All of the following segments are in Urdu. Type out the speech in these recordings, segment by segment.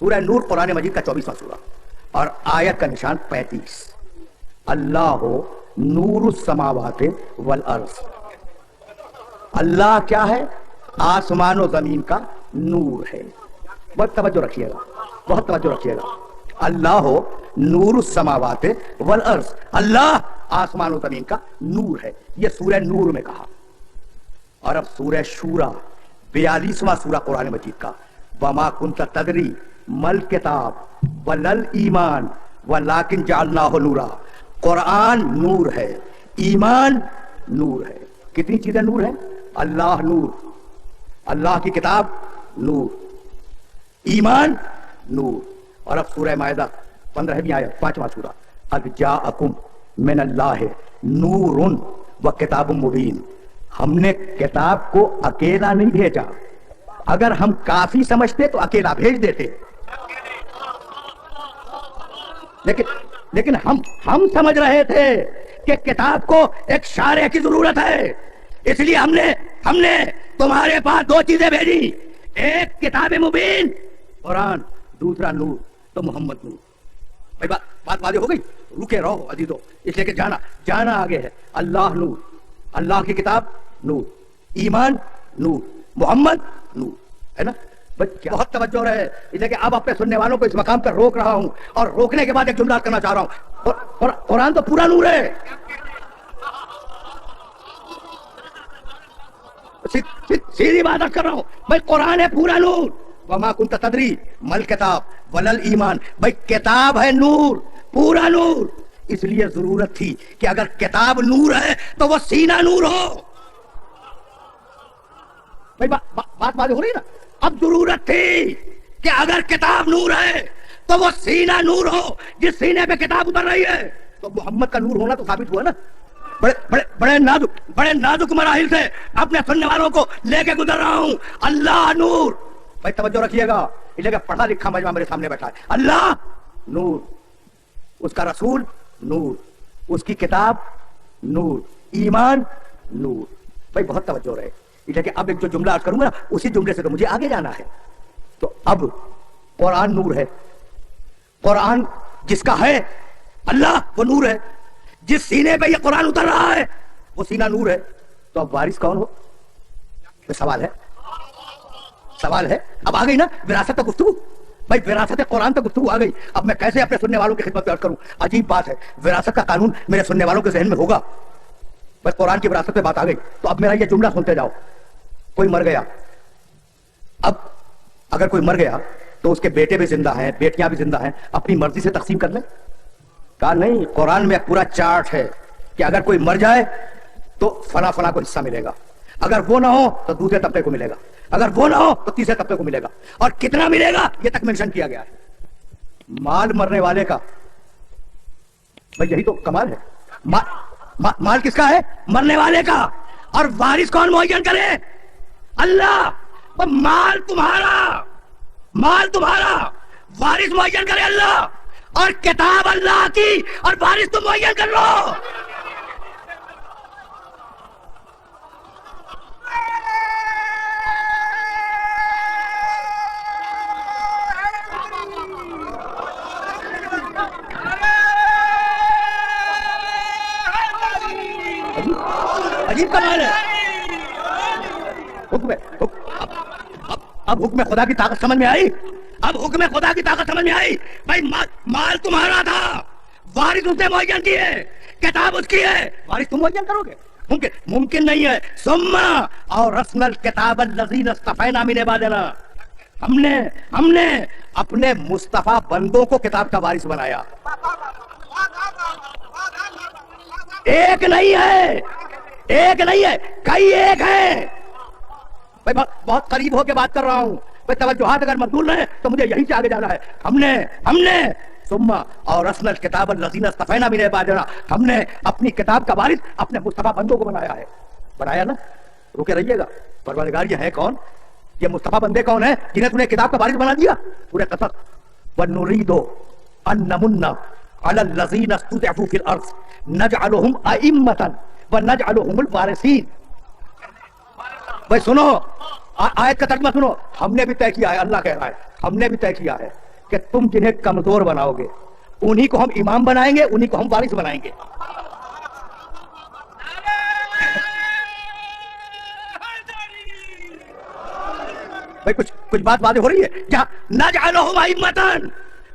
سورہ نور قرآن مجید کا 24واں سورہ اور آیت کا نشان 35. اللہ نور السماوات والارض. اللہ کیا ہے؟ آسمان و زمین کا نور ہے. بہت توجہ رکھیے گا, بہت توجہ رکھیے گا. اللہ نور السماوات والارض, اللہ آسمان و زمین کا نور ہے. یہ سورہ نور میں کہا. اور اب سورہ شورى 42واں سورہ قرآن مجید کا, وما کنت تدری مل کتاب ولل ایمان ولکن جعلناہ نورا. قرآن نور ہے, ایمان نور ہے. کتنی چیزیں نور ہیں؟ اللہ نور, اللہ کی کتاب نور, ایمان نور. اور اب سورہ مائدہ 15ویں آیت 5واں سورہ, قد جاءکم من اللہ نور و کتاب مبین. ہم نے کتاب کو اکیلا نہیں بھیجا. اگر ہم کافی سمجھتے تو اکیلا بھیج دیتے, لیکن ہم سمجھ رہے تھے کہ کتاب کو ایک شارع کی ضرورت ہے, اس لیے ہم نے تمہارے پاس دو چیزیں بھیجی, ایک کتاب مبین قرآن, دوسرا نور تو محمد نور. بھائی بات واضح ہو گئی؟ رکے رہو عزیزو, اس لیے کہ جانا آگے ہے. اللہ نور, اللہ کی کتاب نور, ایمان نور, محمد نور, ہے نا؟ بہت توجہ رہے, اس لیے کہ اب اپنے سننے والوں کو اس مقام پر روک رہا ہوں, اور روکنے کے بعد ایک جملہ کرنا چاہ رہا ہوں. قرآن تو پورا نور ہے. سیدھی بات کر رہا ہوں بھائی, قرآن ہے پورا نور. وما کنت تدری مل کتاب ولل ایمان, بھائی کتاب ہے نور, پورا نور. اس لیے ضرورت تھی کہ اگر کتاب نور ہے تو وہ سینہ نور ہو. بھائی بات واضح ہو رہی ہے نا؟ اب ضرورت تھی کہ اگر کتاب نور ہے تو وہ سینہ نور ہو, جس سینے پہ کتاب اتر رہی ہے. تو محمد کا نور ہونا تو ثابت ہوا نا. بڑے نازک مراحل سے اپنے سننے والوں کو لے کے گزر رہا ہوں. اللہ نور, بھائی توجہ رکھیے گا, اس لیے کہ پڑھا لکھا مجمع میرے سامنے بیٹھا ہے. اللہ نور, اس کا رسول نور, اس کی کتاب نور, ایمان نور. بھائی بہت توجہ رہے, اس لیے کہ اب ایک جو جملہ عرض کروں گا نا, اسی جملے سے تو مجھے آگے جانا ہے. تو اب قرآن نور ہے, قرآن جس کا ہے اللہ وہ نور ہے, جس سینے پہ یہ قرآن اتر رہا ہے وہ سینہ نور ہے. تو اب وارث کون ہو؟ سوال ہے. اب آ گئی نا وراثت کا گفتگو. بھائی وراثت قرآن تک گفتگو آ گئی. اب میں کیسے اپنے سننے والوں کی خدمت میں عرض کروں؟ عجیب بات ہے, وراثت کا قانون میرے سننے والوں کے ذہن میں ہوگا. بس قرآن کی وراثت پہ بات آ گئی تو اب میرا یہ جملہ سنتے جاؤ. کوئی مر گیا, اب اگر کوئی مر گیا تو اس کے بیٹے بھی زندہ ہیں, بیٹیاں بھی زندہ ہیں, اپنی مرضی سے تقسیم کر لیں. کہا نہیں, قرآن میں پورا چارٹ ہے کہ اگر کوئی مر جائے تو فلاں فلاں کو حصہ ملے گا, اگر وہ نہ ہو تو دوسرے طبقے کو ملے گا, اگر وہ نہ ہو تو تیسرے طبقے کو ملے گا, اور کتنا ملے گا یہ تک مینشن کیا گیا ہے. مال مرنے والے کا, بھائی یہی تو کمال ہے. مال کس کا ہے؟ مرنے والے کا. اور وارث کون معین کرے؟ اللہ. مال تمہارا, وارث معین کرے اللہ, اور کتاب اللہ کی, اور وارث تم معین کر لو. عجیب کمال ہے. اب حکم خدا کی طاقت سمجھ میں آئی. بھائی مال تمہارا تھا, وارث اس نے معین کی ہے, کتاب اس کی ہے, وارث تم معین کرو گے؟ ممکن نہیں ہے. ثم اورثنا الکتاب الذین اصطفینا من عبادنا, ہم نے اپنے مصطفیٰ بندوں کو کتاب کا وارث بنایا. ایک نہیں ہے, کئی ایک ہے. بھائی بہت قریب ہو کے بات کر رہا ہوں. بھائی توجہات اگر مقبول رہے تو مجھے یہیں سے آگے جانا ہے. ہم نے ثم اورثنا الکتاب الذین اصطفینا من عبادنا, ہم نے اپنی کتاب کا وارث اپنے مصطفیٰ بندوں کو بنایا نا. رکے رہیے گا. پروردگار یہ ہے کون؟ یہ مصطفیٰ بندے کون ہیں جنہیں تم نے کتاب کا وارث بنا دیا؟ سورہ قصص, وَنُرِيدُ أَن نَّمُنَّ عَلَى الَّذِينَ اسْتُضْعِفُوا فِي الْأَرْضِ نَجْعَلُهُمْ أَئِمَّةً وَنَجْعَلُهُمُ الْوَارِثِينَ. بھائی سنو, آیت کا ترجمہ سنو. ہم نے بھی طے کیا ہے, اللہ کہہ رہا ہے, ہم نے بھی طے کیا ہے کہ تم جنہیں کمزور بناؤ گے انہی کو ہم امام بنائیں گے, انہی کو ہم وارث بنائیں گے. بھائی کچھ بات واضح ہو رہی ہے. جہاں نجعلہم ائمۃ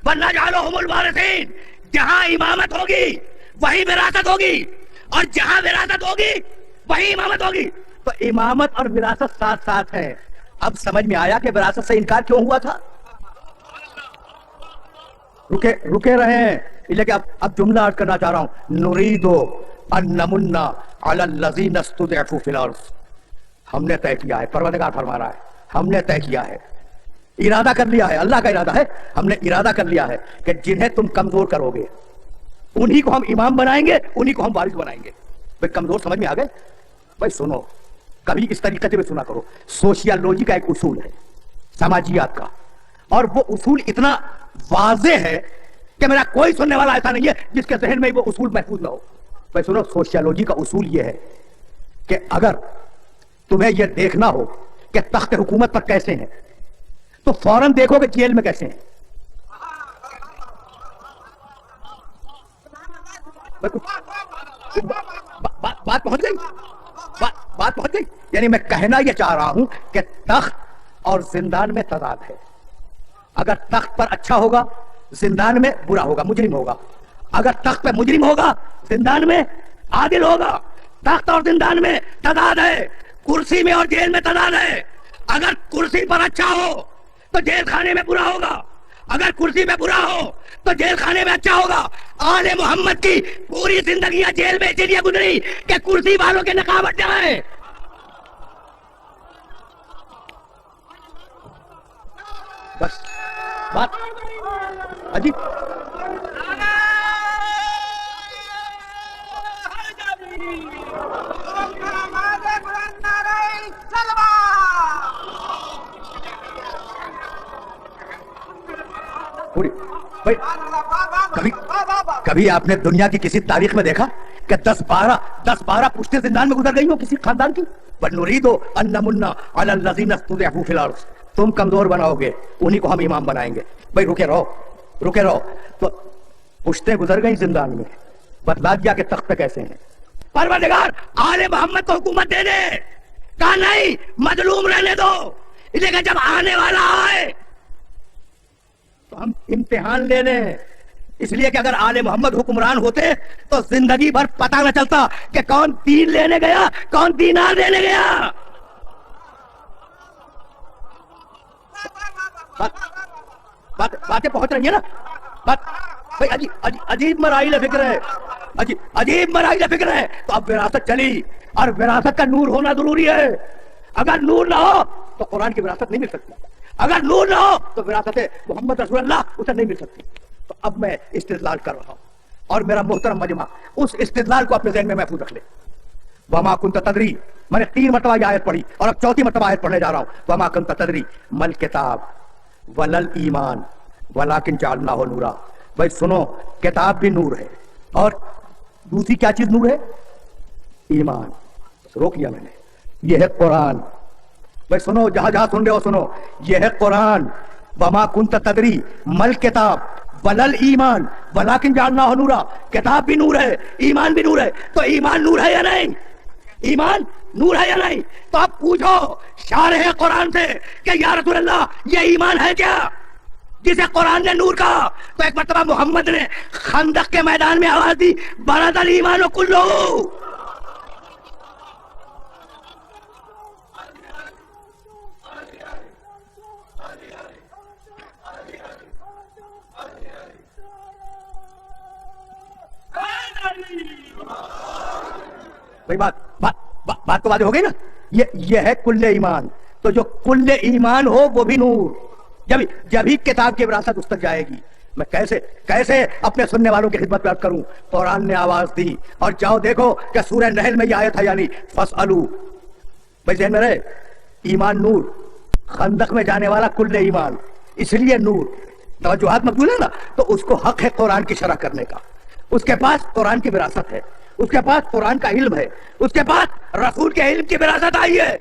ونجعلہم الوارثین, جہاں امامت ہوگی وہی وراثت ہوگی, اور جہاں وراثت ہوگی وہی امامت ہوگی. تو امامت اور وراثت ساتھ ساتھ ہے. اب سمجھ میں آیا کہ وراثت سے انکار کیوں ہوا تھا. رکے رہے ہیں, لیکن اب جملہ عرض کرنا چاہ رہا ہوں. نريد ان نمن على الذين استضعفوا في الارض. ہم نے طے کیا ہے, پروردگار فرما رہا ہے, ہم نے طے کیا ہے, ارادہ کر لیا ہے, اللہ کا ارادہ ہے, ہم نے ارادہ کر لیا ہے کہ جنہیں تم کمزور کرو گے انہی کو ہم امام بنائیں گے, انہی کو ہم وارث بنائیں گے. بھائی کمزور سمجھ میں آ گئے. بھائی سنو, کبھی اس طریقے سے بھی سنا کرو. سوشیالوجی کا ایک اصول ہے سماجیات کا, اور وہ اصول اتنا واضح ہے کہ میرا کوئی سننے والا ایسا نہیں ہے جس کے ذہن میں وہ اصول محفوظ نہ ہو. بھائی سنو, سوشیالوجی کا اصول یہ ہے کہ اگر تمہیں یہ دیکھنا ہو کہ تخت حکومت پر کیسے ہیں تو فوراً دیکھو کہ جیل میں کیسے ہیں. بات پہنچ گئی, بات پہنچ گئی. یعنی میں کہنا یہ چاہ رہا ہوں کہ تخت اور زندان میں تضاد ہے. اگر تخت پر اچھا ہوگا زندان میں برا ہوگا, مجرم ہوگا. اگر تخت پہ مجرم ہوگا زندان میں عادل ہوگا. تخت اور زندان میں تضاد ہے, کرسی میں اور جیل میں تضاد ہے. اگر کرسی پر اچھا ہو تو جیل خانے میں برا ہوگا, اگر کرسی پہ برا ہو تو جیل خانے میں اچھا ہوگا. آل محمد کی پوری زندگیاں جیل میں اسی لیے گزری کہ کرسی والوں کے نقاب ہٹ جائیں. بس بات عجیب. کبھی آپ نے دنیا کی کسی تاریخ میں دیکھا کہ 10-12 پشتیں زندان میں گزر گئی ہو کسی خاندان کی؟ وَنُرِيدُ أَن نَّمُنَّ عَلَى الَّذِينَ اسْتُضْعِفُوا فِي الْأَرْضِ. تم کمزور بناؤ گے انہی کو ہم امام بنائیں گے. بھائی رکے رہو. تو پشتیں گزر گئی زندان میں, بتلا دیا کہ تخت پہ کیسے ہیں. پروردگار آل محمد کو حکومت دے دے, کہا نہیں مظلوم رہنے دو, لیکن جب آنے والا آئے تو ہم امتحان لے لیں. اس لیے کہ اگر آل محمد حکمران ہوتے تو زندگی بھر پتہ نہ چلتا کہ کون دین لینے گیا کون دینار لینے گیا. باتیں پہنچ رہی ہیں نا. بھائی عجیب مراحل فکر ہے, عجیب مراحل فکر ہے. تو اب وراثت چلی, اور وراثت کا نور ہونا ضروری ہے. اگر نور نہ ہو تو قرآن کی وراثت نہیں مل سکتی. اگر نور نہ ہو تو وراثت محمد رسول اللہ اسے نہیں مل سکتی. تو اب میں استدلال کر رہا ہوں, اور میرا محترم مجمع اس استدلال کو اپنے ذہن میں محفوظ رکھ لے. وما كنت تدری, میں نے 3 مرتبہ یہ آیت پڑھی اور اب 4تھی مرتبہ آیت پڑھنے جا رہا ہوں. وما كنت تدری مل کتاب ولل ایمان ولکن جعلناہ نورا. بھائی سنو, کتاب بھی نور ہے, اور دوسری کیا چیز نور ہے؟ ایمان. روک لیا میں نے, یہ ہے قرآن. بھائی سنو, جہاں سن رہے ہو سنو, یہ ہے قرآن. وما كنت تدری مل کتاب ولل ایمان ولکن جعلناہ نورا. کتاب بھی نور ہے, ایمان بھی نور ہے. تو ایمان نور ہے یا نہیں؟ ایمان نور ہے یا نہیں؟ تو آپ پوچھو شارح قرآن سے کہ یا رسول اللہ یہ ایمان ہے کیا جسے قرآن نے نور کہا؟ تو ایک مرتبہ محمد نے خندق کے میدان میں آواز دی, برز الایمان کلہ. بھائی بات تو واضح ہو گئی نا. یہ ہے کل ایمان. تو جو کل ایمان ہو وہ بھی نور. جب ہی کتاب کی وراثت اس تک جائے گی. میں کیسے اپنے سننے والوں کی خدمت پیش کروں؟ قرآن نے آواز دی, اور جاؤ دیکھو کہ سورہ نحل میں یہ آیت ہے یعنی فاسألو. بھائی ذہن میں رہے, ایمان نور, خندق میں جانے والا کل ایمان, اس لیے نور. توجہات مقبول ہے نا. تو اس کو حق ہے قرآن کی شرح کرنے کا. اس کے پاس قرآن کی وراثت ہے, اس کے پاس قرآن کا علم ہے, اس کے پاس رسول کے علم کی وراثت آئی ہے.